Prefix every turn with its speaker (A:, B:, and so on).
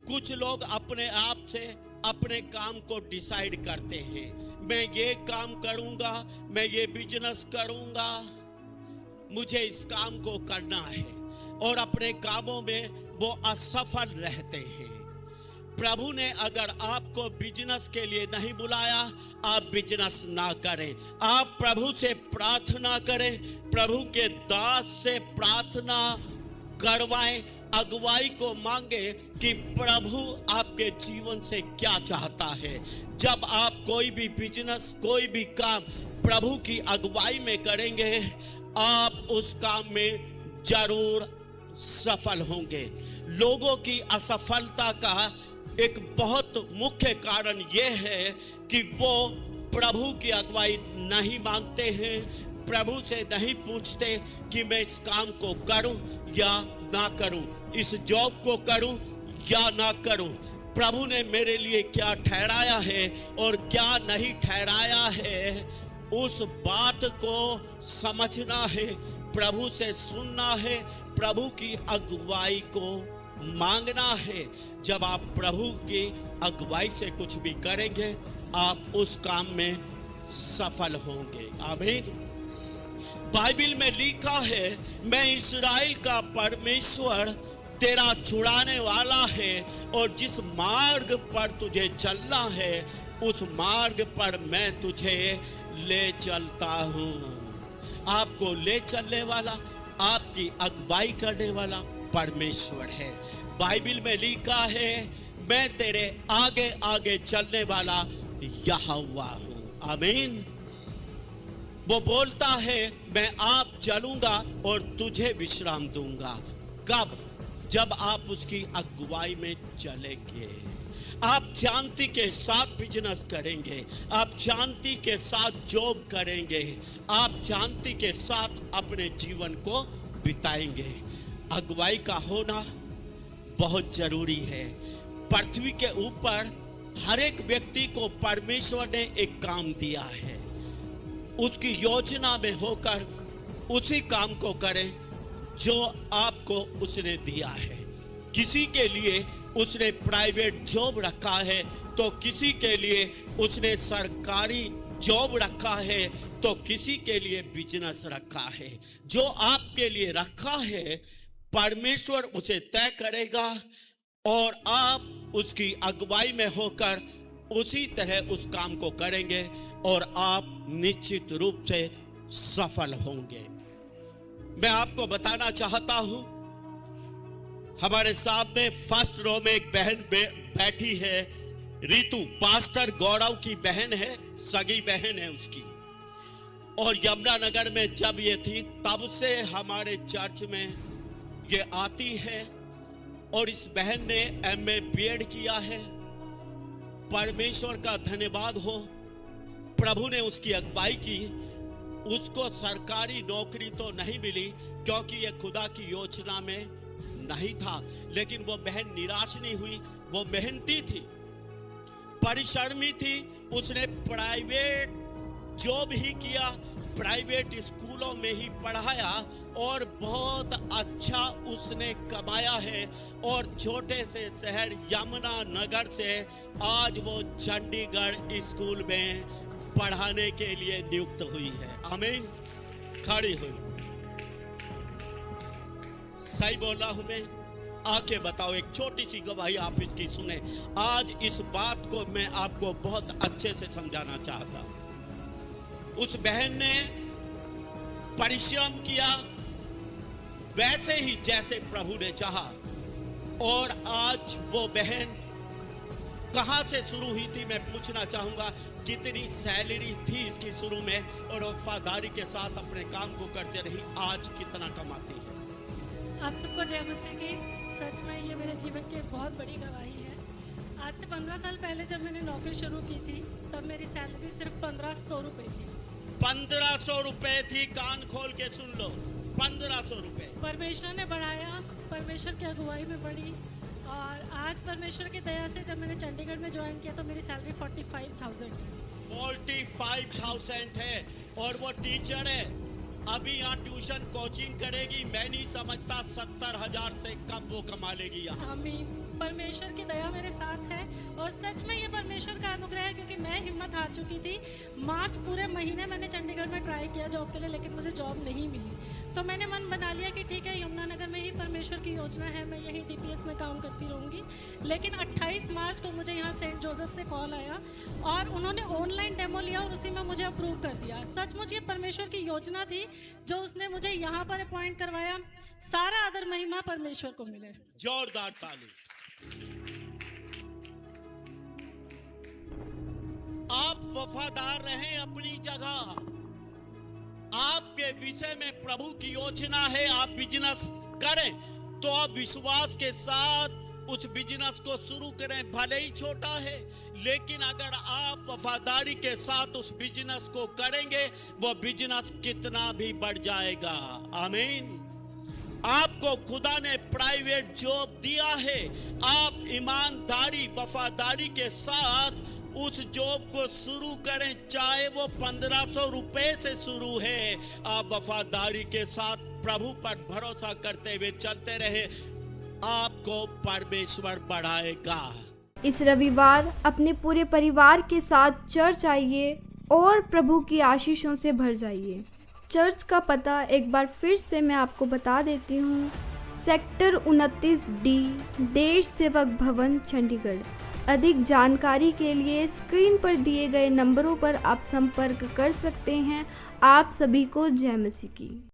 A: कुछ लोग अपने आप से अपने काम को डिसाइड करते हैं, मैं ये काम करूंगा, मैं ये बिजनेस करूंगा, मुझे इस काम को करना है, और अपने कामों में वो असफल रहते हैं। प्रभु ने अगर आपको बिजनेस के लिए नहीं बुलाया, आप बिजनेस ना करें। आप प्रभु से प्रार्थना करें, प्रभु के दास से प्रार्थना करवाएं, अगुवाई को मांगे कि प्रभु आपके जीवन से क्या चाहता है। जब आप कोई भी बिजनेस, कोई भी काम प्रभु की अगुवाई में करेंगे, आप उस काम में जरूर सफल होंगे। लोगों की असफलता का एक बहुत मुख्य कारण यह है कि वो प्रभु की अगुवाई नहीं मांगते हैं, प्रभु से नहीं पूछते कि मैं इस काम को करूं या ना करूं, इस जॉब को करूं या ना करूं, प्रभु ने मेरे लिए क्या ठहराया है और क्या नहीं ठहराया है, उस बात को समझना है, प्रभु से सुनना है, प्रभु की अगुवाई को मांगना है। जब आप प्रभु की अगुवाई से कुछ भी करेंगे, आप उस काम में सफल होंगे। आमीन। बाइबल में लिखा है, मैं इस्राएल का परमेश्वर तेरा छुड़ाने वाला है, और जिस मार्ग पर तुझे चलना है उस मार्ग पर मैं तुझे ले चलता हूँ। आपको ले चलने वाला, आपकी अगुवाई करने वाला परमेश्वर है। बाइबल में लिखा है, मैं तेरे आगे आगे चलने वाला यहोवा हूँ। आमीन। वो बोलता है, मैं आप चलूंगा और तुझे विश्राम दूंगा। कब? जब आप उसकी अगुवाई में चलेंगे। आप शांति के साथ बिजनेस करेंगे, आप शांति के साथ जॉब करेंगे, आप शांति के साथ अपने जीवन को बिताएंगे। अगुवाई का होना बहुत जरूरी है। पृथ्वी के ऊपर हर एक व्यक्ति को परमेश्वर ने एक काम दिया है, उसकी योजना में होकर उसी काम को करें जो आपको उसने दिया है। किसी के लिए उसने प्राइवेट जॉब रखा है, तो किसी के लिए उसने सरकारी जॉब रखा है, तो किसी के लिए बिजनेस रखा है। जो आपके लिए रखा है, परमेश्वर उसे तय करेगा और आप उसकी अगुवाई में होकर उसी तरह उस काम को करेंगे और आप निश्चित रूप से सफल होंगे। मैं आपको बताना चाहता हूं, हमारे सामने फर्स्ट रो में एक बहन बैठी है, रितु, पास्टर गौरव की बहन है, सगी बहन है उसकी। और यमुनानगर में जब ये थी तब से हमारे चर्च में ये आती है, और इस बहन ने MA BEd किया है। परमेश्वर का धन्यवाद हो, प्रभु ने उसकी अगुवाई की। उसको सरकारी नौकरी तो नहीं मिली क्योंकि ये खुदा की योजना में नहीं था, लेकिन वो बहन निराश नहीं हुई। वो मेहनती थी, परिश्रमी थी। उसने प्राइवेट जॉब ही किया, प्राइवेट स्कूलों में ही पढ़ाया और बहुत अच्छा उसने कमाया है। और छोटे से शहर यमुनानगर से आज वो चंडीगढ़ स्कूल में पढ़ाने के लिए नियुक्त हुई है। आमीन। खड़ी हुई। सही बोला हूं मैं? आके बताओ, एक छोटी सी गवाही आप इसकी सुने। आज इस बात को मैं आपको बहुत अच्छे से समझाना चाहता। उस बहन ने परिश्रम किया वैसे ही जैसे प्रभु ने चाहा, और आज वो बहन कहां से शुरू हुई थी मैं पूछना चाहूंगा। कितनी सैलरी थी इसकी शुरू में, और वफादारी के साथ अपने काम को करते रही। आज कितना कमाती है।
B: आप सबको जय मसीह की। सच में ये मेरे जीवन की एक बहुत बड़ी गवाही है। आज से 15 साल पहले जब मैंने नौकरी शुरू की थी, तब मेरी सैलरी सिर्फ 1500 रुपये थी।
A: 1500 रुपए थी। कान खोल के सुन लो, 1500 रुपए।
B: परमेश्वर ने बढ़ाया, परमेश्वर की अगुवाई में बढ़ी, और आज परमेश्वर की दया से जब मैंने चंडीगढ़ में ज्वाइन किया तो मेरी सैलरी 45,000 है।
A: 45,000 है, और वो टीचर है। अभी यहाँ ट्यूशन कोचिंग करेगी, मैं नहीं समझता 70,000 से कम वो कमा लेगी यहाँ।
B: आमीन। परमेश्वर की दया मेरे साथ है और सच में ये परमेश्वर का अनुग्रह है, क्योंकि मैं हिम्मत हार चुकी थी। मार्च पूरे महीने मैंने चंडीगढ़ में ट्राई किया जॉब के लिए, लेकिन मुझे जॉब नहीं मिली। तो मैंने मन बना लिया कि ठीक है, यमुनानगर में ही परमेश्वर की योजना है, मैं यहीं DPS में काम करती रहूँगी। लेकिन 28 मार्च को मुझे यहाँ सेंट जोसेफ से कॉल आया और उन्होंने ऑनलाइन डेमो लिया और उसी में मुझे अप्रूव कर दिया। सचमुच ये परमेश्वर की योजना थी जो उसने मुझे यहाँ पर अपॉइंट करवाया। सारा आदर महिमा परमेश्वर को मिले।
A: जोरदार ताली। आप वफादार रहें अपनी जगह। आपके विषय में प्रभु की योजना है, आप बिजनेस करें तो आप विश्वास के साथ उस बिजनेस को शुरू करें, भले ही छोटा है, लेकिन अगर आप वफादारी के साथ उस बिजनेस को करेंगे वो बिजनेस कितना भी बढ़ जाएगा। आमीन। आपको खुदा ने प्राइवेट जॉब दिया है, आप ईमानदारी वफादारी के साथ उस जॉब को शुरू करें, चाहे वो 1500 रुपए से शुरू है। आप वफादारी के साथ प्रभु पर भरोसा करते हुए चलते रहे, आपको परमेश्वर बढ़ाएगा।
C: इस रविवार अपने पूरे परिवार के साथ चर्च आइए और प्रभु की आशीषों से भर जाइए। चर्च का पता एक बार फिर से मैं आपको बता देती हूँ। सेक्टर 29D, देश सेवक भवन, चंडीगढ़। अधिक जानकारी के लिए स्क्रीन पर दिए गए नंबरों पर आप संपर्क कर सकते हैं। आप सभी को जय मसीह की।